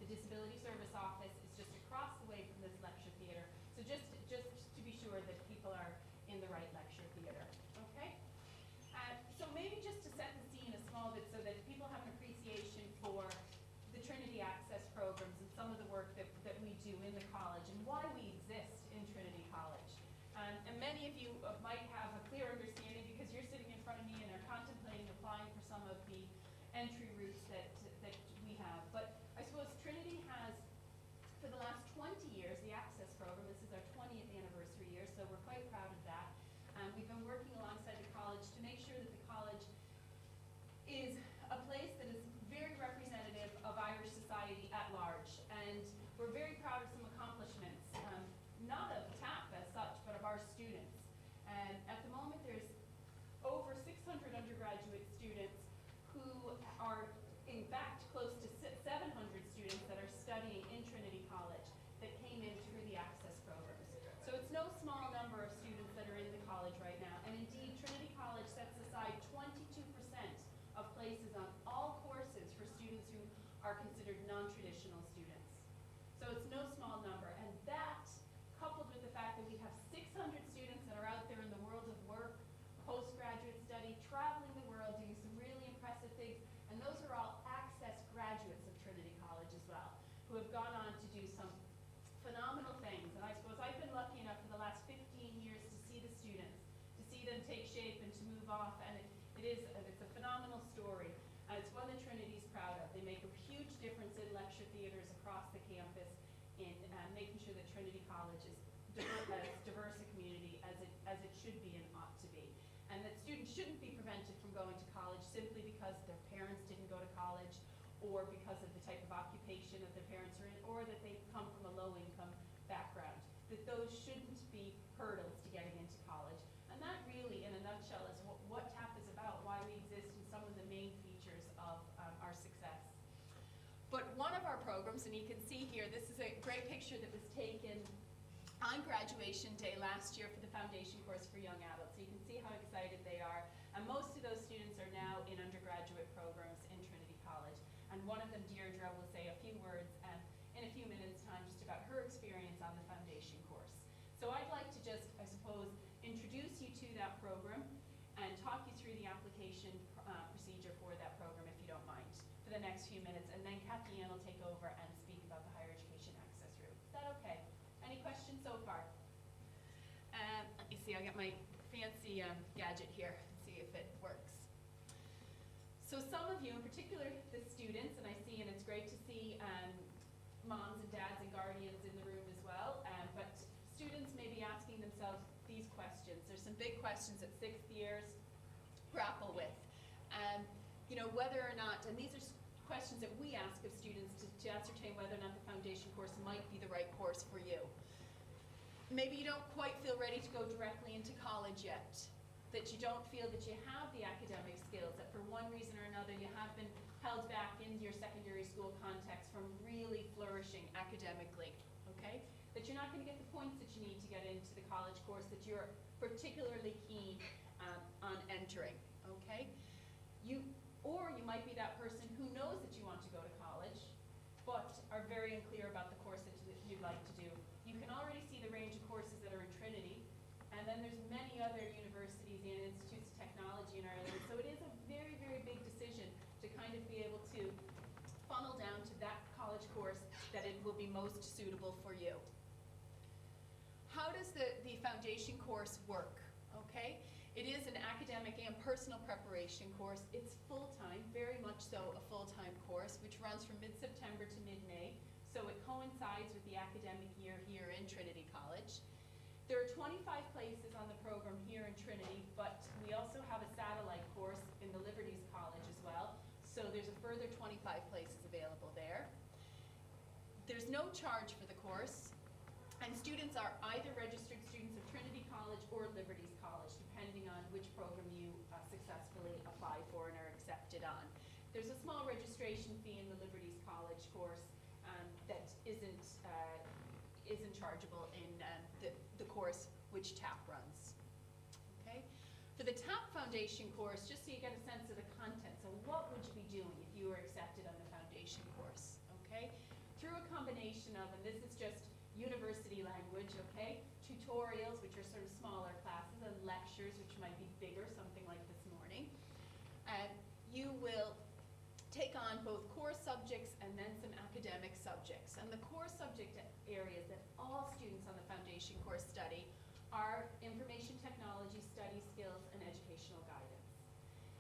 The Disability Service Office is just across the way from this lecture theatre. So just to be sure that people are in the right lecture theatre, okay? So maybe just to set the scene a small bit so that people have an appreciation for the Trinity Access programs and some of the work that we do in the college and why we exist in Trinity College. And many of you might have a clear understanding because you're sitting in front of me and are contemplating applying for some of the entry routes that we have. But I suppose Trinity has, for the last 20 years, the Access program, this is our 20th anniversary year, so we're quite proud of that. We've been working alongside the college to make sure that the college is a place that is very representative of Irish society at large. And we're very proud of some accomplishments, not of TAP as such, but of our students. And at the moment, there's over 600 undergraduate students who are, in fact, close to 700 students that are studying in Trinity College that came in through the Access programs. So it's no small number of students that are in the college right now. And indeed, Trinity College sets aside 22% of places on all courses for students who are considered non-traditional students. So it's no small number. And that, coupled with the fact that we have 600 students that are out there in the world of work, postgraduate study, traveling the world, doing some really impressive things, and those are all Access graduates of Trinity College as well, who have gone on to do some phenomenal things. And I suppose I've been lucky enough for the last 15 years to see the students, to see them take shape and to move off, and it's a phenomenal story. It's one that Trinity's proud of. They make a huge difference in lecture theatres across the campus in making sure that Trinity College is as diverse a community as it should be and ought to be. And that students shouldn't be prevented from going to college simply because their parents didn't go to college or because of the type of occupation that their parents are in or that they come from a low-income background. That those shouldn't be hurdles to getting into college. And that really, in a nutshell, is what TAP is about, why we exist, and some of the main features of our success. But one of our programs, and you can see here, this is a great picture that was taken on graduation day last year for the foundation course for young adults. So you can see how excited they are. And most of those students are now in undergraduate programs in Trinity College. And one of them, Deirdre, will say a few words in a few minutes' time just about her experience on the foundation course. So I'd like to just, I suppose, introduce you to that program and talk you through the application procedure for that program, if you don't mind, for the next few minutes. And then Kathy Ann will take over and speak about the higher education access route. Is that okay? Any questions so far? Let me see, I'll get my fancy gadget here and see if it works. So some of you, in particular the students, and I see, and it's great to see moms and dads and guardians in the room as well, but students may be asking themselves these questions. There's some big questions that sixth years grapple with. You know, whether or not, and these are questions that we ask of students to ascertain whether or not the foundation course might be the right course for you. Maybe you don't quite feel ready to go directly into college yet, that you don't feel that you have the academic skills, that for one reason or another you have been held back in your secondary school context from really flourishing academically, okay? That you're not going to get the points that you need to get into the college course that you're particularly keen on entering, okay? Or you might be that person who knows that you want to go to college, but are very unclear about the course that you'd like to do. You can already see the range of courses that are in Trinity, and then there's many other universities and institutes of technology in our area. So it is a very, very big decision to kind of be able to funnel down to that college course that it will be most suitable for you. How does the foundation course work? Okay, it is an academic and personal preparation course. It's full-time, very much so a full-time course, which runs from mid-September to mid-May. So it coincides with the academic year here in Trinity College. There are 25 places on the program here in Trinity, but we also have a satellite course in the Liberties College as well. So there's a further 25 places available there. There's no charge for the course. And students are either registered students of Trinity College or Liberties College, depending on which program you successfully apply for and are accepted on. There's a small registration fee in the Liberties College course that isn't chargeable in the course which TAP runs. Okay? For the TAP Foundation course, just so you get a sense of the content, so what would you be doing if you were accepted on the foundation course? Okay? combination of, and this is just university language, okay? Tutorials, which are sort of smaller classes, and lectures, which might be bigger, something like this morning. And you will take on both core subjects and then some academic subjects. And the core subject areas that all students on the foundation course study are information technology, study skills, and educational guidance.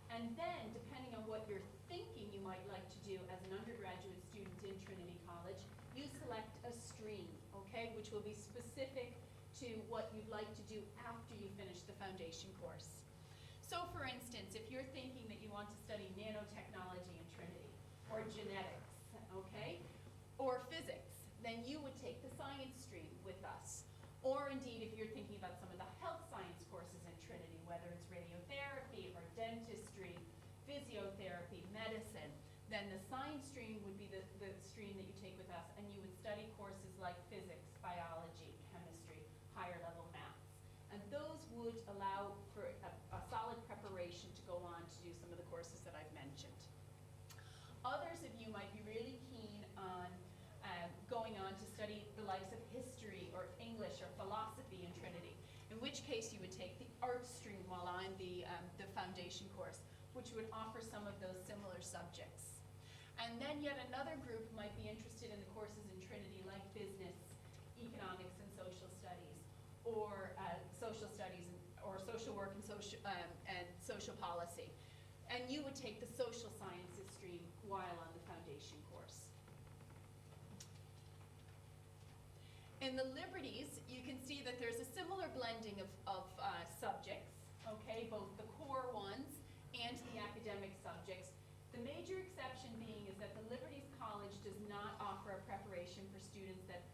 And then, depending on what you're thinking you might like to do as an undergraduate student in Trinity College, you select a stream, okay, which will be specific to what you'd like to do after you finish the foundation course. So for instance, if you're thinking that you want to study nanotechnology in Trinity, or genetics, okay, or physics, then you would take the science stream with us. Or indeed, if you're thinking about some of the health science courses in Trinity, whether it's radiotherapy or dentistry, physiotherapy, medicine, then the science stream would be the stream that you take with us, and you would study courses like physics, biology, chemistry, higher level maths. And those would allow for a solid preparation to go on to do some of the courses that I've mentioned. Others of you might be really keen on going on to study the likes of history or English or philosophy in Trinity, in which case you would take the art stream while on the foundation course, which would offer some of those similar subjects. And then yet another group might be interested in the courses in Trinity like business, economics and social studies, or social studies, or social work and social policy. And you would take the social sciences stream while on the foundation course. In the Liberties, you can see that there's a similar blending of subjects, okay, both the core ones and the academic subjects. The major exception being is that the Liberties College does not offer a preparation for students that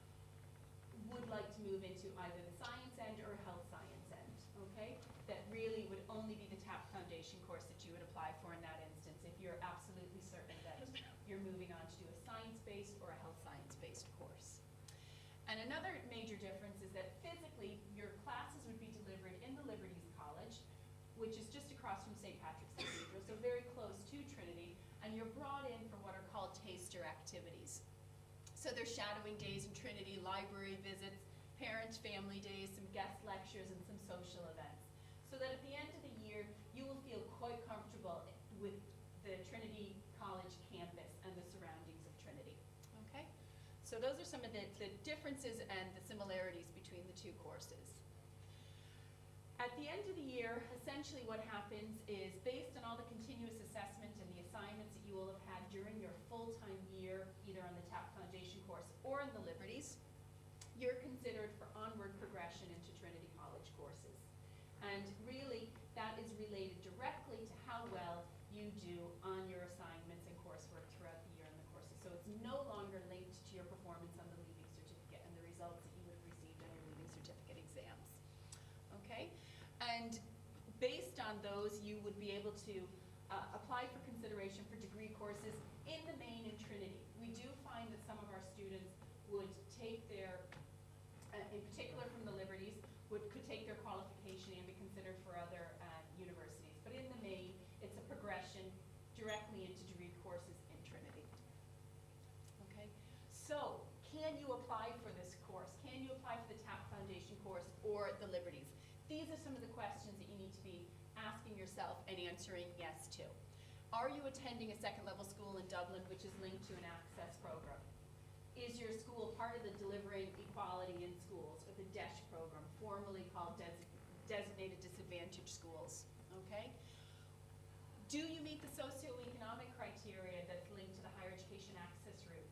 would like to move into either the science end or health science end, okay? That really would only be the TAP foundation course that you would apply for in that instance if you're absolutely certain that you're moving on to do a science-based or a health science-based course. And another major difference is that physically your classes would be delivered in the Liberties College, which is just across from St. Patrick's Cathedral, so very close to Trinity, and you're brought in for what are called taster activities. So there's shadowing days in Trinity, library visits, parent-family days, some guest lectures, and some social events. So that at the end of the year, you will feel quite comfortable with the Trinity College campus and the surroundings of Trinity, okay? So those are some of the differences and the similarities between the two courses. At the end of the year, essentially what happens is, based on all the continuous assessment and the assignments that you will have had during your full-time year, either on the TAP Foundation course or in the Liberties, you're considered for onward progression into Trinity College courses. And really, that is related directly to how well you do on your assignments and coursework throughout the year in the courses. So it's no longer linked to your performance on the Leaving Certificate and the results that you would have received on your Leaving Certificate exams. Okay? And based on those, you would be able to apply for consideration for degree courses in the main in Trinity. We do find that some of our students would take their, in particular from the Liberties, could take their qualification and be considered for other universities. But in the main, it's a progression directly into degree courses in Trinity. Okay? So, can you apply for this course? Can you apply for the TAP Foundation course or the Liberties? These are some of the questions that you need to be asking yourself and answering yes to. Are you attending a second level school in Dublin which is linked to an access program? Is your school part of the Delivering Equality in Schools, or the DESH program, formerly called Designated Disadvantaged Schools? Okay? Do you meet the socioeconomic criteria that's linked to the higher education access route?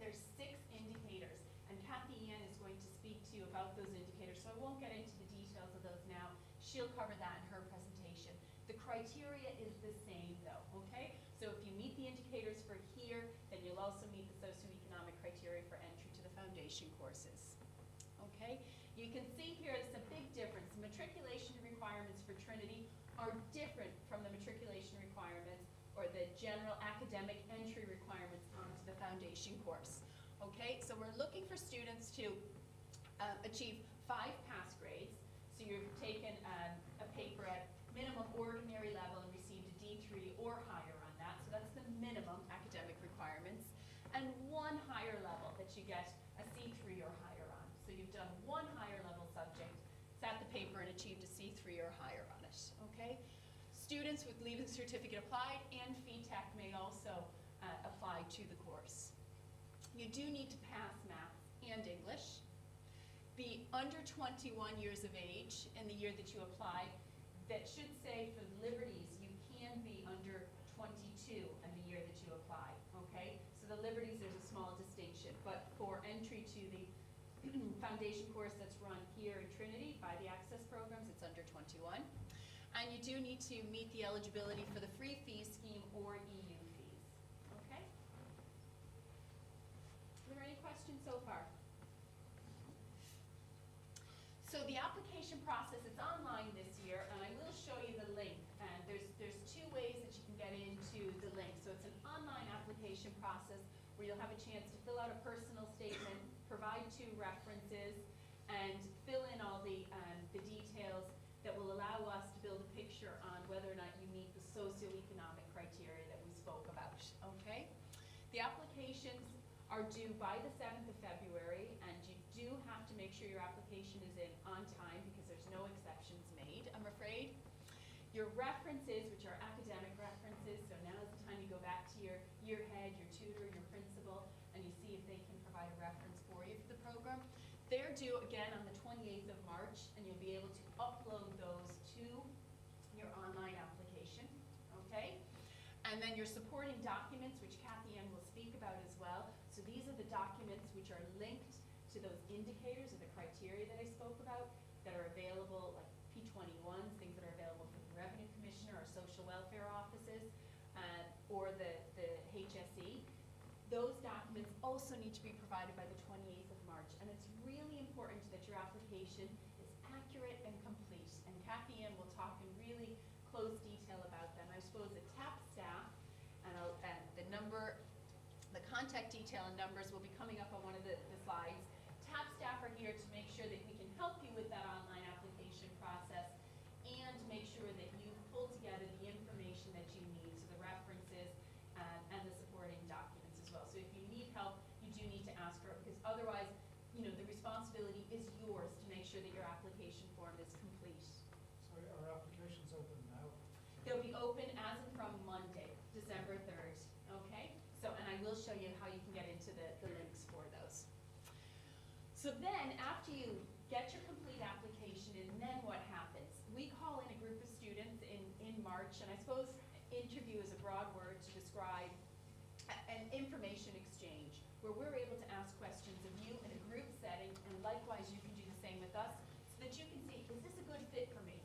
There's 6 indicators, and Kathy Ian is going to speak to you about those indicators, so I won't get into the details of those now. She'll cover that in her presentation. The criteria is the same though, okay? So if you meet the indicators for here, then you'll also meet the socioeconomic criteria for entry to the foundation courses, okay? You can see here there's a big difference. The matriculation requirements for Trinity are different from the matriculation requirements or the general academic entry requirements onto the foundation course, okay? So we're looking for students to achieve 5 pass grades. So you've taken a paper at minimum ordinary level and received a D3 or higher on that. So that's the minimum academic requirements. And 1 higher level that you get and achieved a C3 or higher on it, okay? Students with Leaving Certificate Applied and FETech may also apply to the course. You do need to pass math and English, be under 21 years of age in the year that you apply. That should say for Liberties, you can be under 22 in the year that you apply, okay? So the Liberties, there's a small distinction, but for entry to the foundation course that's run here in Trinity by the Access programs, it's under 21. And you do need to meet the eligibility for the free fee scheme or EU fees, okay? Are there any questions so far? So the application process, it's online this year, and I will show you the link. And there's two ways that you can get into the link. So it's an online application process where you'll have a chance to fill out a personal statement, provide 2 references, and fill in all the details that will allow us to build a picture on whether or not you meet the socioeconomic criteria that we spoke about, okay? The applications are due by the 7th of February, and you do have to make sure your application is in on time because there's no exceptions made, I'm afraid. Your references, which are academic references, so now is the time you go back to your head, your tutor, your principal, and you see if they can provide a reference for you for the program. They're due again on the 28th of March, and you'll be able to upload those to your online application, okay? And then your supporting documents, which Kathy Ann will speak about as well. So these are the documents which are linked to those indicators or the criteria that I spoke about that are available, like P21s, things that are available from the Revenue Commissioner or social welfare offices, or the HSE. Those documents also need to be provided by the 28th of March, and it's really important that your application is accurate and complete. And Kathy Ann will talk in really close detail about them. I suppose the TAP staff and the contact detail and numbers will be coming up on one of the slides. TAP staff are here to make sure that we can help you with that online application process and make sure that you pull together the information that you need, so the references and the supporting documents as well. So if you need help, you do need to ask for it, because otherwise, you know, the responsibility is yours to make sure that your application form is complete. So our application's open now? They'll be open as of from Monday, December 3rd, okay? So, and I will show you how you can get into the links for those. So then, after you get your complete application in, then what happens? We call in a group of students in March, and I suppose interview is a broad word to describe an information exchange, where we're able to ask questions of you in a group setting, and likewise you can do the same with us, so that you can see, is this a good fit for me?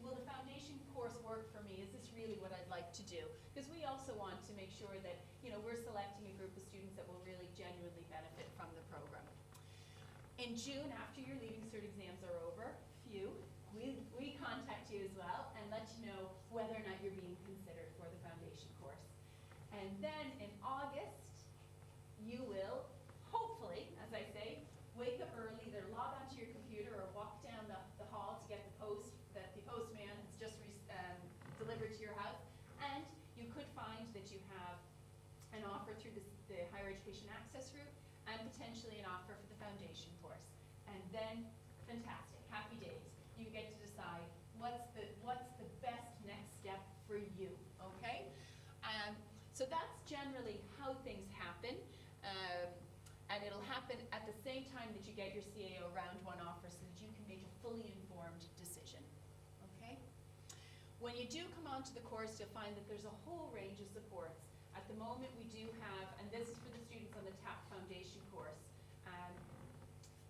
Will the foundation course work for me? Is this really what I'd like to do? Because we also want to make sure that, you know, we're selecting a group of students that will really genuinely benefit from the program. In June, after your Leaving Cert exams are over, we contact you as well and let you know whether or not you're being considered for the foundation course. And then in August, you will, hopefully, as I say, wake up early, either log onto your computer or walk down the hall to get the post that the postman has just delivered to your house. And you could find that you have an offer through the Higher Education Access route and potentially an offer for the foundation course. And then, fantastic, happy days. You get to decide what's the best next step for you, okay? So that's generally how things happen. And it'll happen at the same time that you get your CAO round 1 offer, so that you can make a fully informed decision, okay? When you do come onto the course, you'll find that there's a whole range of supports. At the moment we do have, and this is for the students on the TAP Foundation course,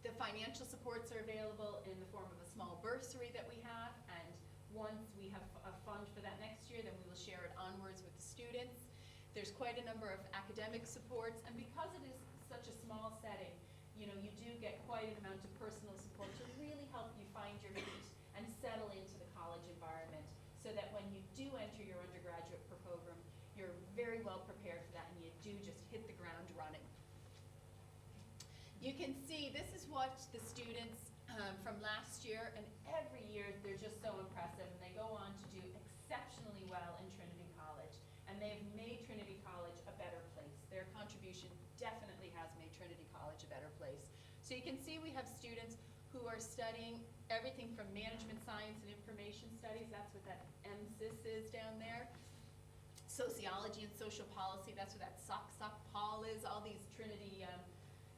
the financial supports are available in the form of a small bursary that we have, and once we have a fund for that next year, then we will share it onwards with the students. There's quite a number of academic supports, and because it is such a small setting, you know, you do get quite an amount of personal support to really help you find your feet and settle into the college environment, so that when you do enter your undergraduate program, you're very well prepared for that and you do just hit the ground running. You can see this is what the students from last year, and every year they're just so impressive, and they go on to do exceptionally well in Trinity College, and they have made Trinity College a better place. Their contribution definitely has made Trinity College a better place. So you can see we have students who are studying everything from management science and information studies, that's what that MSIS is down there. Sociology and social policy, that's what that SOC-POL is, all these Trinity,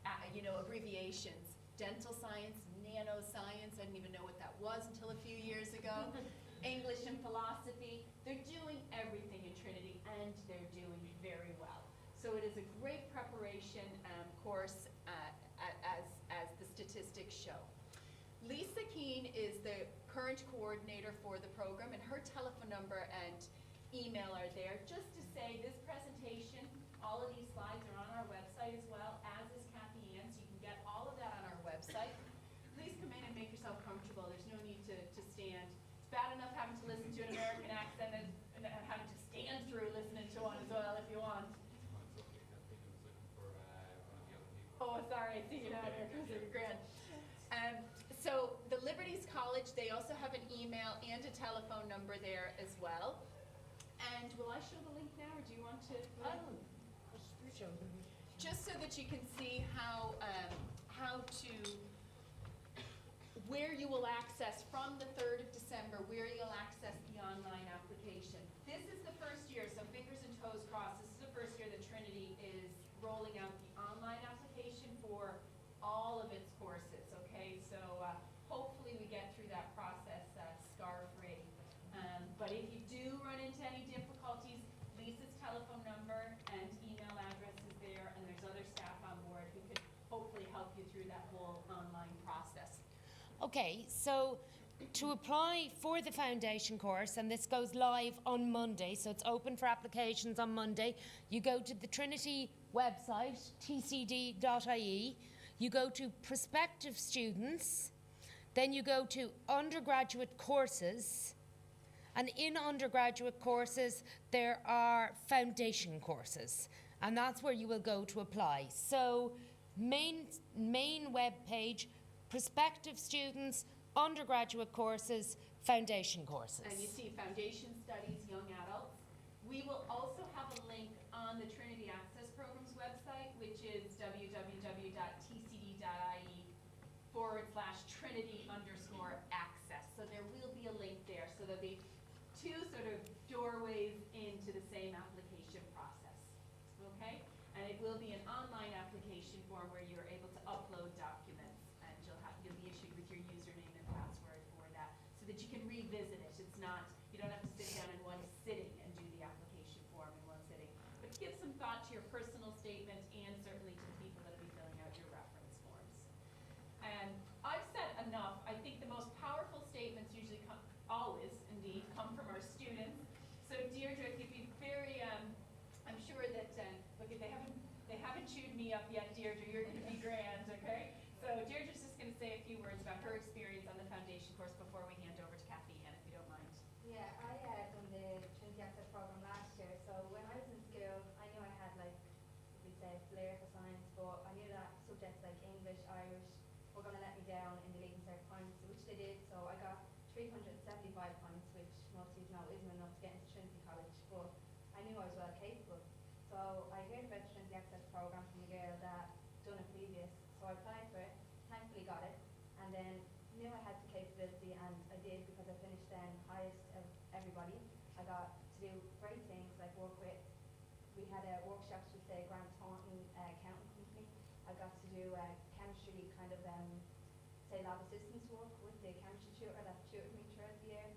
abbreviations. Dental science, nanoscience, I didn't even know what that was until a few years ago. English and philosophy, they're doing everything in Trinity, and they're doing very well. So it is a great preparation course as the statistics show. Lisa Keane is the current coordinator for the program, and her telephone number and email are there. Just to say, this presentation, all of these slides are on our website as well, as is Kathy Ann's. You can get all of that on our website. Please come in and make yourself comfortable. There's no need to stand. It's bad enough having to listen to an American accent and having to stand through listening to one as well if you want. Oh, sorry, I see you down here because of your grand. So the Liberties College, they also have an email and a telephone number there as well. And will I show the link now, or do you want to? Just so that you can see how where you will access from the 3rd of December, where you'll access the online application. This is the first year, so fingers and toes crossed, this is the first year that Trinity is rolling out the online application for all of its courses, okay? So hopefully we get through that process scar-free. But if you do run into any difficulties, Lisa's telephone number and email address is there, and there's other staff on board who can hopefully help you through that whole online process. Okay, so to apply for the foundation course, and this goes live on Monday, so it's open for applications on Monday, you go to the Trinity website, tcd.ie, you go to prospective students, then you go to undergraduate courses, and in undergraduate courses there are foundation courses, and that's where you will go to apply. So main web page, prospective students, undergraduate courses, foundation courses. And you see foundation studies, young adults. We will also have a link on the Trinity Access Program's website, which is www.tcd.ie/Trinity_access. So there will be a link there. So there'll be two sort of doorways into the same application process, okay? And it will be an online application form where you're able to upload documents, and you'll be issued with your username and password for that, so that you can revisit it. It's not, you don't have to sit down in one sitting and do the application form in one sitting. But give some thought to your personal statement and certainly to the people that will be filling out your reference forms. And I've said enough. I think the most powerful statements usually always come from our students. So Deirdre, if you'd be very, I'm sure that, look, they haven't chewed me up yet, Deirdre, you're going to be grand, okay? So Deirdre's just going to say a few words about her experience on the foundation course before we hand over to Kathy Ann, if you don't mind. Yeah, I done the Trinity Access program last year, so when I was in school, I knew I had, like, we'd say, flair for science, but I knew that subjects like English, Irish were going to let me down in the Leaving Cert points, which they did, so I got 375 points, which most of you know isn't enough to get into Trinity College, but I knew I was well capable. So I heard about the Trinity Access program from a girl that done it previous, so I applied for it, thankfully got it, and then knew I had the capability, and I did, because I finished then highest of everybody. I got to do great things, like work with, we had workshops with the Grant Thornton accounting company. I got to do chemistry kind of, say lab assistance work with the chemistry tutor that tutored me throughout the year,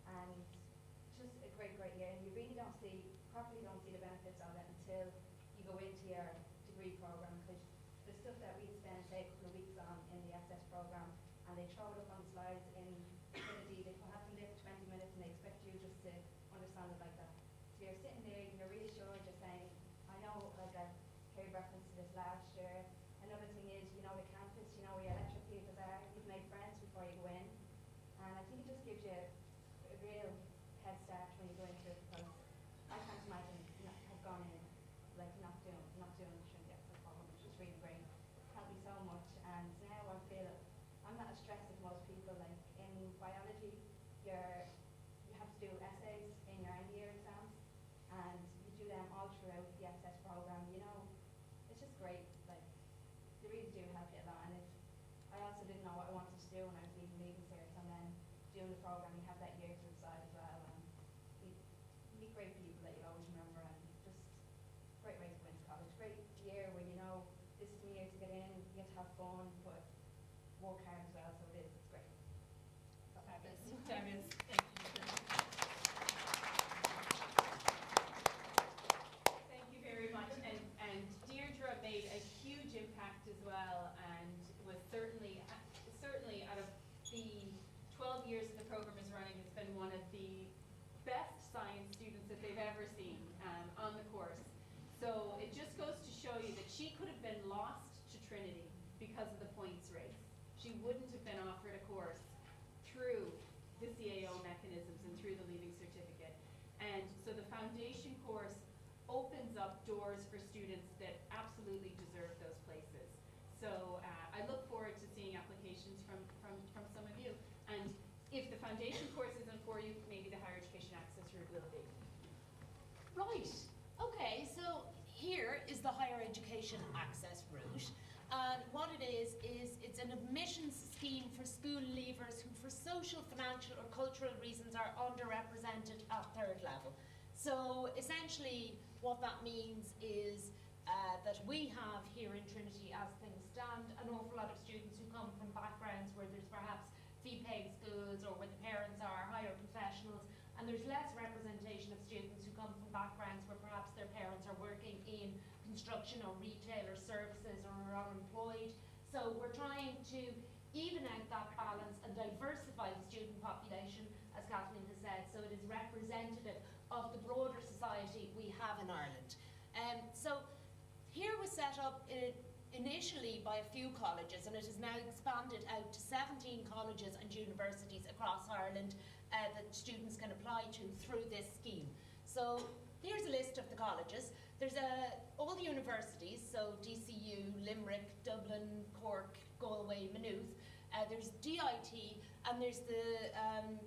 and just a great year. And you really properly don't see the benefits of it until you go into your degree program, because the stuff that we spend, say, a couple of weeks on in the access program, and they throw it up on slides in Trinity, they have them there for 20 minutes and they expect you just to understand it like that. So you're sitting there, you're reassured, you're saying, I know, like I heard reference to this last year. Another thing is, you know the campus, you know where your lecture theatres are, you've made friends before you go in. And I think it just gives you a real head start when you go into it, because I can't imagine have gone in, like not doing the Trinity Access program, which was really great. Helped me so much, and now I feel I'm not as stressed as most people. Like in biology, you have to do essays in your end of year exams, and you do them all throughout the access program. You know, it's just great. Like they really do help you a lot. And I also didn't know what I wanted to do when I was leaving cert, program, you have that year to the side as well, and meet great people that you always remember, and just great way to go into college. Great year where you know this is the year to get in, you get to have fun, but work hard as well, so it's great. Fabulous. Fabulous. Thank you very much. And Deirdre made a huge impact as well, and was certainly out of the 12 years that the program is running, has been one of the best science students that they've ever seen on the course. So it just goes to show you that she could have been lost to Trinity because of the points race. She wouldn't have been offered a course through the CAO mechanisms and through the Leaving Certificate. And so the foundation course opens up doors for students that absolutely deserve those places. So I look forward to seeing applications from some of you. And if the foundation course isn't for you, maybe the higher education access route will be. Right. Okay, so here is the higher education access route. And what it is it's an admissions scheme for school leavers who for social, financial or cultural reasons are underrepresented at third level. So essentially what that means is that we have here in Trinity, as things stand, an awful lot of students who come from backgrounds where there's perhaps fee-paying schools or where the parents are higher professionals, and there's less representation of students who come from backgrounds where perhaps their parents are working in construction or retail or services or are unemployed. So we're trying to even out that balance and diversify the student population, as Kathleen has said, so it is representative of the broader society we have in Ireland. So here was set up initially by a few colleges, and it has now expanded out to 17 colleges and universities across Ireland that students can apply to through this scheme. So here's a list of the colleges. There's all the universities, so DCU, Limerick, Dublin, Cork, Galway, Maynooth. There's DIT, and there's the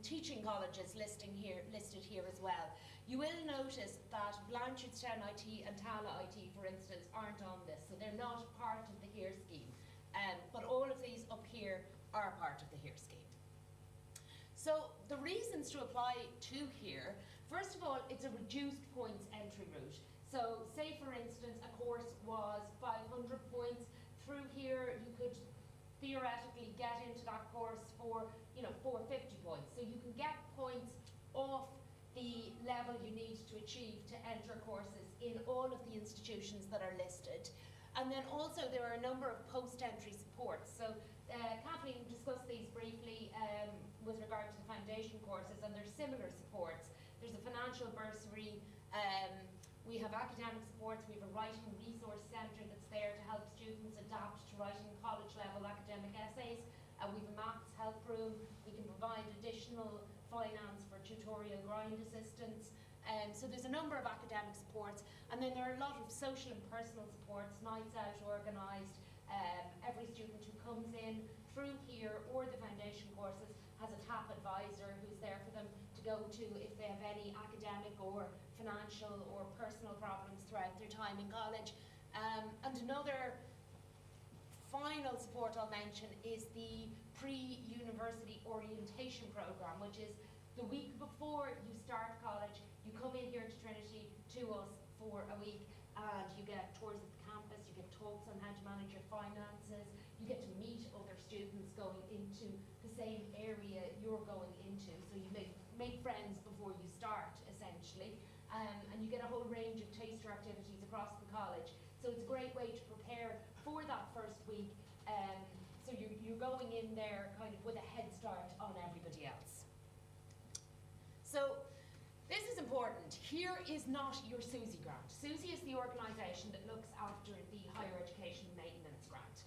teaching colleges listed here as well. You will notice that Blanchardstown IT and Tala IT, for instance, aren't on this, so they're not part of the HERE scheme. But all of these up here are part of the HERE scheme. So the reasons to apply to HERE, first of all, it's a reduced points entry route. So say for instance a course was 500 points, through HERE you could theoretically get into that course for 450 points. So you can get points off the level you need to achieve to enter courses in all of the institutions that are listed. And then also there are a number of post-entry supports. So Kathleen discussed these briefly with regard to the foundation courses, and there's similar supports. There's a financial bursary, we have academic supports, we have a writing resource centre that's there to help students adapt to writing college level academic essays. We have a maths help room, we can provide additional finance for tutorial grind assistance. So there's a number of academic supports, and then there are a lot of social and personal supports, nights out organised. Every student who comes in through HERE or the foundation courses has a TAP advisor who's there for them to go to if they have any academic or financial or personal problems throughout their time in college. And another final support I'll mention is the pre-university orientation programme, which is the week before you start college, you come in here to Trinity to us for a week, and you get tours of the campus, you get talks on how to manage your finances, you get to meet other students going into the same area you're going into, so you make friends before you start, essentially, and you get a whole range of taster activities across the college. So it's a great way to prepare for that first week, so you're going in there kind of with a head start on everybody else. So this is important. HERE is not your SUSI grant. SUSI is the organisation that looks after the higher education maintenance grant.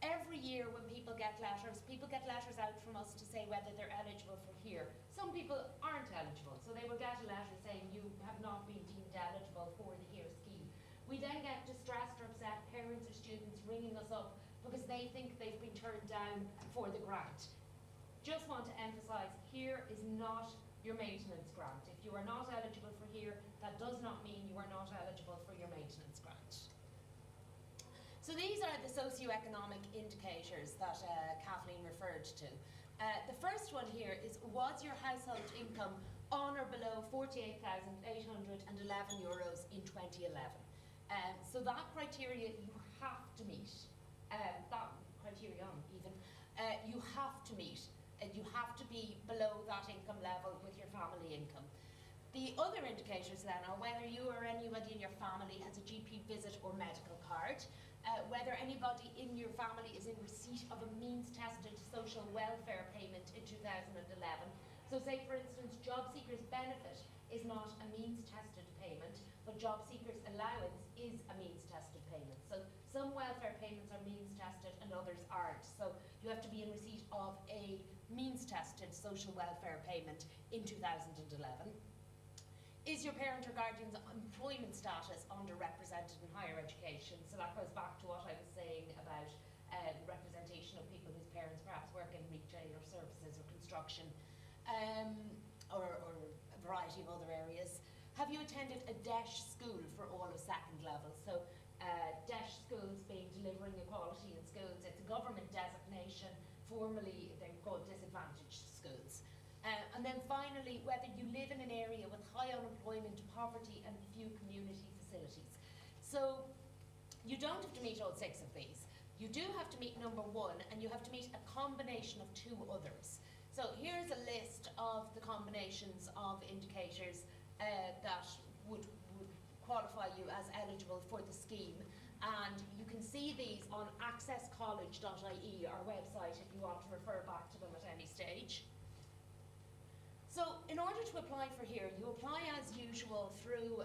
Every year when people get letters out from us to say whether they're eligible for HERE. Some people aren't eligible, so they will get a letter saying you have not been deemed eligible for the HERE scheme. We then get distressed or upset parents or students ringing us up because they think they've been turned down for the grant. Just want to emphasise, HERE is not your maintenance grant. If you are not eligible for HERE, that does not mean you are not eligible for your maintenance grant. So these are the socioeconomic indicators that Kathleen referred to. The first one here is, was your household income on or below €48,811 in 2011? So that criteria you have to meet, that criterion even, you have to meet. You have to be below that income level with your family income. The other indicators then are whether you or anybody in your family has a GP visit or medical card, whether anybody in your family is in receipt of a means-tested social welfare payment in 2011. So say, for instance, job seekers' benefit is not a means-tested payment, but job seekers' allowance is a means-tested payment. So some welfare payments are means-tested and others aren't. So you have to be in receipt of a means-tested social welfare payment in 2011. Is your parent or guardian's employment status underrepresented in higher education? So that goes back to what I was saying about representation of people whose parents perhaps work in retail or services or construction, or a variety of other areas. Have you attended a DESH school for all of second level? So DESH schools being delivering equality in schools. It's a government designation. Formerly they were called disadvantaged schools. And then finally, whether you live in an area with high unemployment, poverty and few community facilities. So you don't have to meet all 6 of these. You do have to meet number 1, and you have to meet a combination of 2 others. So here's a list of the combinations of indicators that would qualify you as eligible for the scheme. And you can see these on accesscollege.ie, our website, if you want to refer back to them at any stage. So in order to apply for here, you apply as usual through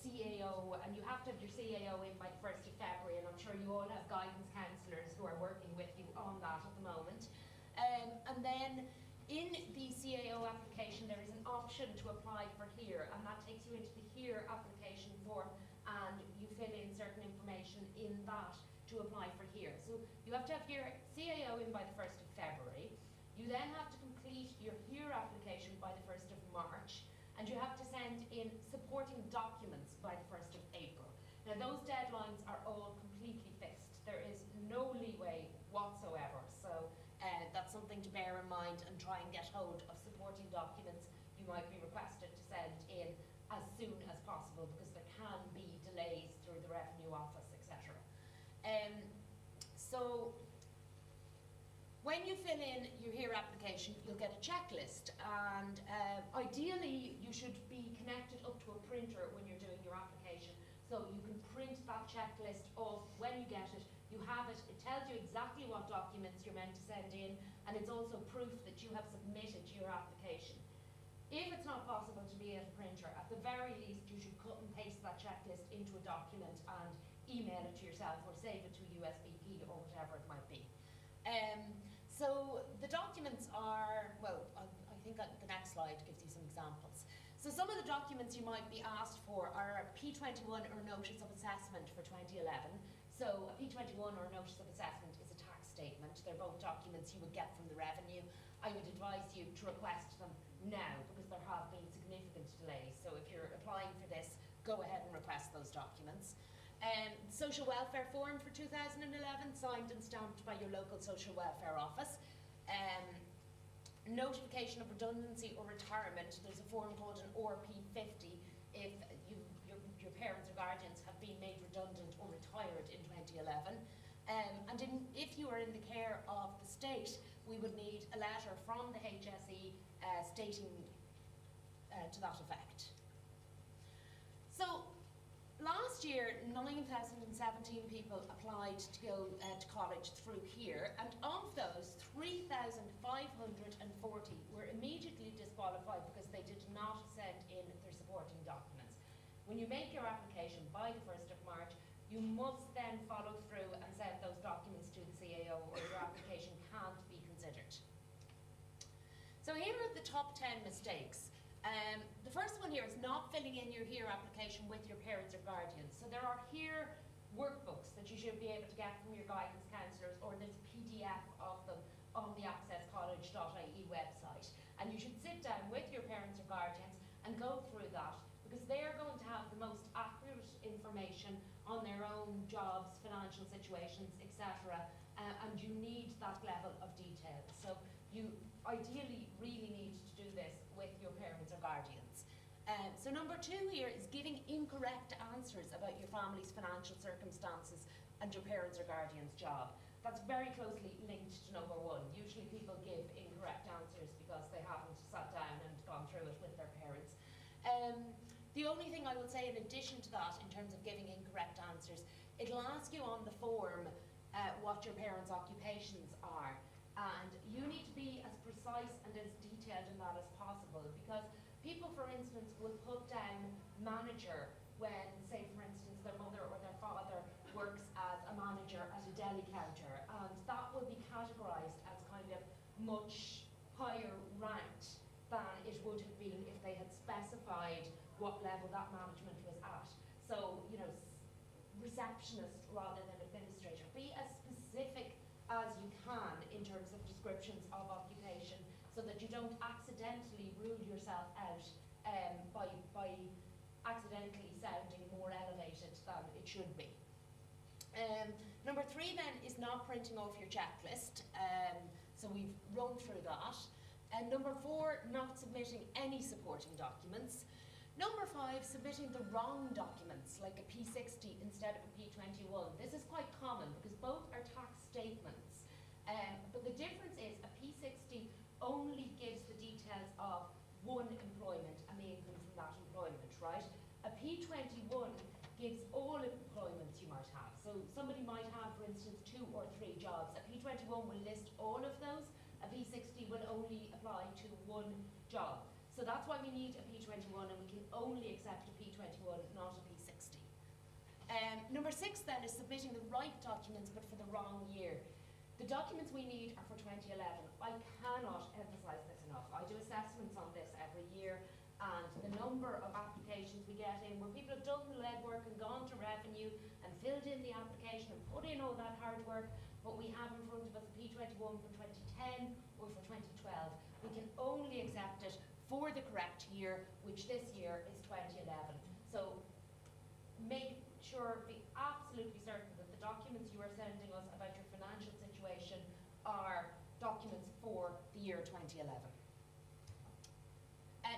CAO, and you have to have your CAO in by the 1st of February, and I'm sure you all have guidance counsellors who are working with you on that at the moment. And then in the CAO application, there is an option to apply for here, and that takes you into the here application form, and you fill in certain information in that to apply for here. So you have to have your CAO in by the 1st of February. You then have to complete your HERE application by the 1st of March, and you have to send in supporting documents by the 1st of April. Now those deadlines are all completely fixed. There is no leeway whatsoever, so that's something to bear in mind, and try and get hold of supporting documents you might be requested to send in as soon as possible, because there can be delays through the Revenue Office, etc. So when you fill in your HERE application, you'll get a checklist, and ideally you should be connected up to a printer when you're doing your application, so you can print that checklist off when you get it. You have it, it tells you exactly what documents you're meant to send in, and it's also proof that you have submitted your application. If it's not possible to be at a printer, at the very least you should cut and paste that checklist into a document and email it to yourself, or save it to a USBP or whatever it might be. So the documents are, well, I think the next slide gives you some examples. So some of the documents you might be asked for are a P21 or Notice of Assessment for 2011. So a P21 or Notice of Assessment is a tax statement. They're both documents you would get from the revenue. I would advise you to request them now, because there have been significant delays. So if you're applying for this, go ahead and request those documents. Social welfare form for 2011, signed and stamped by your local social welfare office. Notification of redundancy or retirement, there's a form called an RP50 if your parents or guardians have been made redundant or retired in 2011. And if you are in the care of the state, we would need a letter from the HSE stating to that effect. So last year, 9,017 people applied to go to college through HERE, and of those, 3,540 were immediately disqualified because they did not send in their supporting documents. When you make your application by the 1st of March, you must then follow through and send those documents to the CAO, or your application can't be considered. So here are the top 10 mistakes. The first one here is not filling in your HERE application with your parents or guardians. So there are HERE workbooks that you should be able to get from your guidance counsellors, or there's a PDF of them on the accesscollege.ie website. And you should sit down with your parents or guardians and go through that, because they're going to have the most accurate information on their own jobs, financial situations, etc. And you need that level of detail. So you ideally really need to do this with your parents or guardians. So number 2 here is giving incorrect answers about your family's financial circumstances and your parents or guardian's job. That's very closely linked to number 1. Usually people give incorrect answers because they haven't sat down and gone through it with their parents. The only thing I will say in addition to that, in terms of giving incorrect answers, it'll ask you on the form what your parents' occupations are. And you need to be as precise and as detailed in that as possible, because people, for instance, will put down manager when, say, for instance, their mother or their father works as a manager at a deli counter, and that will be categorised as kind of much higher ranked than it would have been if they had specified what level that management was at. So, you know, receptionist rather than administrator. Be as specific as you can in terms of descriptions of occupation, so that you don't accidentally rule yourself out by accidentally sounding more elevated than it should be. Number 3 then is not printing off your checklist. So we've run through that. And number 4, not submitting any supporting documents. Number 5, submitting the wrong documents, like a P60 instead of a P21. This is quite common because both are tax statements. But the difference is a P60 only gives the details of one employment and the income from that employment, right? A P21 gives all employments you might have. So somebody might have, for instance, 2 or 3 jobs. A P21 will list all of those. A P60 will only apply to one job. So that's why we need a P21, and we can only accept a P21, not a P60. Number 6 then is submitting the right documents but for the wrong year. The documents we need are for 2011. I cannot emphasise this enough. I do assessments on this every year, and the number of applications we get in where people have done the legwork and gone to revenue and filled in the application and put in all that hard work, but we have in front of us a P21 for 2010 or for 2012. We can only accept it for the correct year, which this year is 2011. So make sure, be absolutely certain that the documents you are sending us about your financial situation are documents for the year 2011.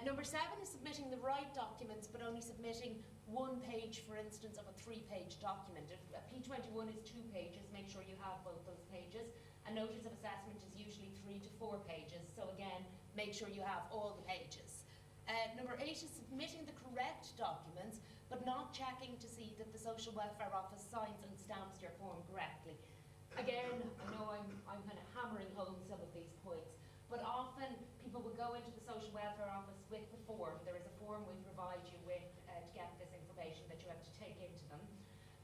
Number 7 is submitting the right documents, but only submitting 1 page, for instance, of a 3-page document. If a P21 is 2 pages, make sure you have both those pages. A notice of assessment is usually 3 to 4 pages, so again, make sure you have all the pages. Number 8 is submitting the correct documents, but not checking to see that the Social Welfare Office signs and stamps your form correctly. Again, I know I'm kind of hammering home some of these points, but often people will go into the Social Welfare Office with the form. There is a form we provide you with to get this information that you have to take into them.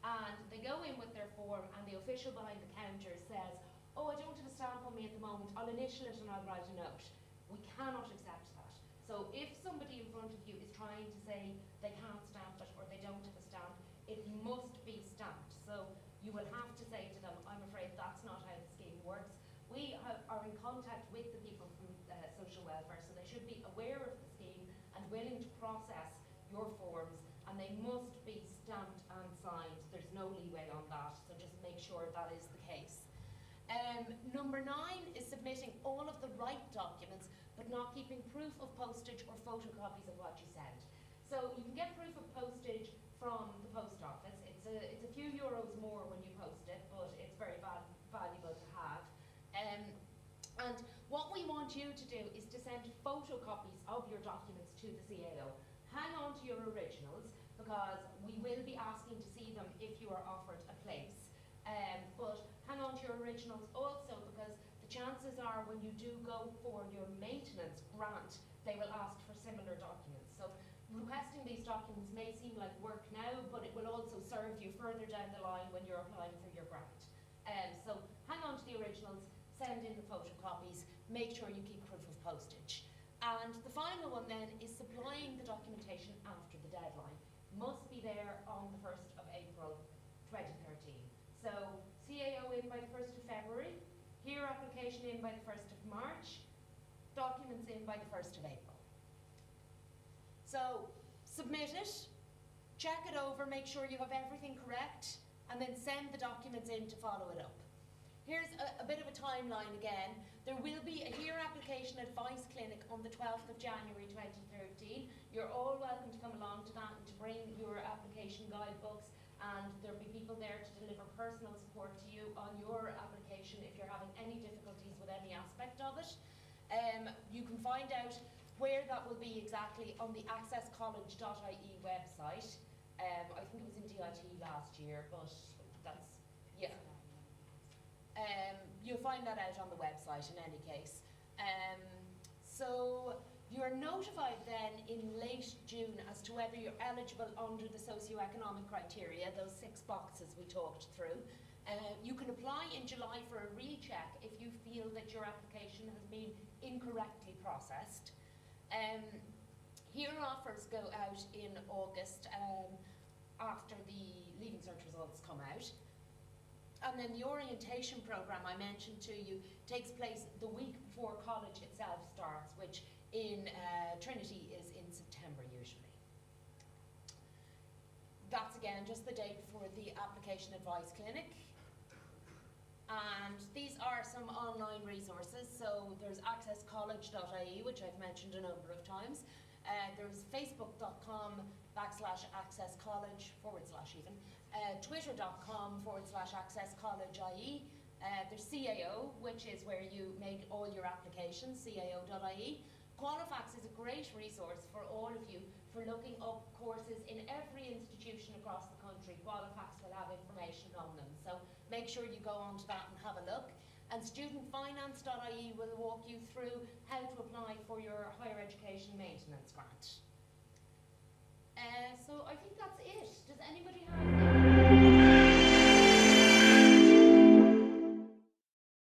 And they go in with their form, and the official behind the counter says, "Oh, I don't have a stamp on me at the moment. I'll initial it and I'll write a note." We cannot accept that. So if somebody in front of you is trying to say they can't stamp it or they don't have a stamp, it must be stamped. So you will have to say to them, "I'm afraid that's not how the scheme works." We are in contact with the people from social welfare, so they should be aware of the scheme and willing to process your forms, and they must be stamped and signed. There's no leeway on that, so just make sure that is the case. Number 9 is submitting all of the right documents, but not keeping proof of postage or photocopies of what you send. So you can get proof of postage from the post office. It's a few euros more when you post it, but it's very valuable to have. And what we want you to do is to send photocopies of your documents to the CAO. Hang on to your originals, because we will be asking to see them if you are offered a place. But hang on to your originals also, because the chances are when you do go for your maintenance grant, they will ask for similar documents. So requesting these documents may seem like work now, but it will also serve you further down the line when you're applying for your grant. So hang on to the originals, send in the photocopies, make sure you keep proof of postage. And the final one then is supplying the documentation after the deadline. Must be there on the 1st of April 2013. So CAO in by the 1st of February, HERE application in by the 1st of March, documents in by the 1st of April. So submit it, check it over, make sure you have everything correct, and then send the documents in to follow it up. Here's a bit of a timeline again. There will be a Here Application Advice Clinic on the 12th of January 2013. You're all welcome to come along to that and to bring your application guidebooks, and there'll be people there to deliver personal support to you on your application if you're having any difficulties with any aspect of it. You can find out where that will be exactly on the accesscollege.ie website. I think it was in DIT last year, but that's, yeah. You'll find that out on the website in any case. So you're notified then in late June as to whether you're eligible under the socioeconomic criteria, those 6 boxes we talked through. You can apply in July for a recheck if you feel that your application has been incorrectly processed. Here offers go out in August after the Leaving Cert results come out. And then the orientation programme I mentioned to you takes place the week before college itself starts, which in Trinity is in September usually. That's again just the day before the Application Advice Clinic. And these are some online resources. So there's accesscollege.ie, which I've mentioned a number of times. There's facebook.com/accesscollege / even. Twitter.com/accesscollege.ie. There's CAO, which is where you make all your applications, cao.ie. Qualifax is a great resource for all of you for looking up courses in every institution across the country. Qualifax will have information on them, so make sure you go onto that and have a look. And studentfinance.ie will walk you through how to apply for your higher education